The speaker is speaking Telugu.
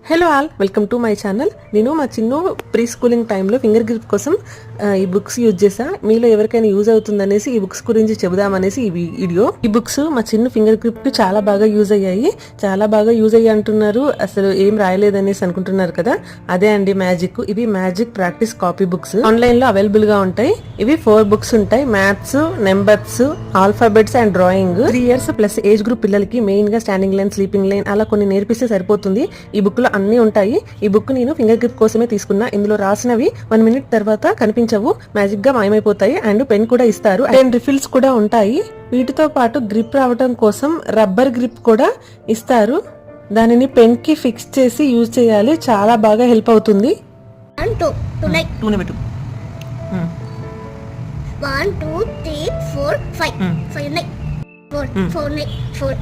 Hello all, welcome to my channel. నేను మా చిన్న ప్రీ స్కూలింగ్ టైంలో ఫింగర్ గ్రిప్ కోసం ఈ బుక్స్ యూజ్ చేసా. మీలో ఎవరికైనా యూజ్ అవుతుందనేసి ఈ బుక్స్ గురించి చెబుదామనేసి ఈ వీడియో. ఈ బుక్స్ మా చిన్న ఫింగర్ గ్రిప్ కి చాలా బాగా యూజ్ అయ్యాయి. చాలా బాగా యూజ్ అయ్యి అంటున్నారు, అసలు ఏం రాయలేదనేసి అనుకుంటున్నారు కదా. అదే అండి మ్యాజిక్. ఇవి magic practice copy books online లో అవైలబుల్ గా ఉంటాయి. ఇవి 4 బుక్స్ ఉంటాయి. Maths, numbers, alphabets and drawing. 3 years plus age group పిల్లలకి మెయిన్ గా స్టాండింగ్ లైన్, స్లీపింగ్ లైన్ అలా కొన్ని నేర్పిస్తే సరిపోతుంది. ఈ బుక్ లో అన్ని ఉంటాయి. ఈ బుక్ నేను ఫింగర్ గ్రిప్ కోసమే తీసుకున్నా. ఇందులో రాసినవి 1 minute తర్వాత కనిపించవు, మ్యాజిక్ గా మాయమైపోతాయి. అండ్ పెన్ కూడా ఇస్తారు. 10 రిఫిల్స్ కూడా ఉంటాయి. వీటితో పాటు గ్రిప్ రావడం కోసం రబ్బర్ గ్రిప్ కూడా ఇస్తారు. దానిని పెన్ కి ఫిక్స్ చేసి యూజ్ చేయాలి. చాలా బాగా హెల్ప్ అవుతుంది. 1 2 3 4 5 5 9 4 4 9 4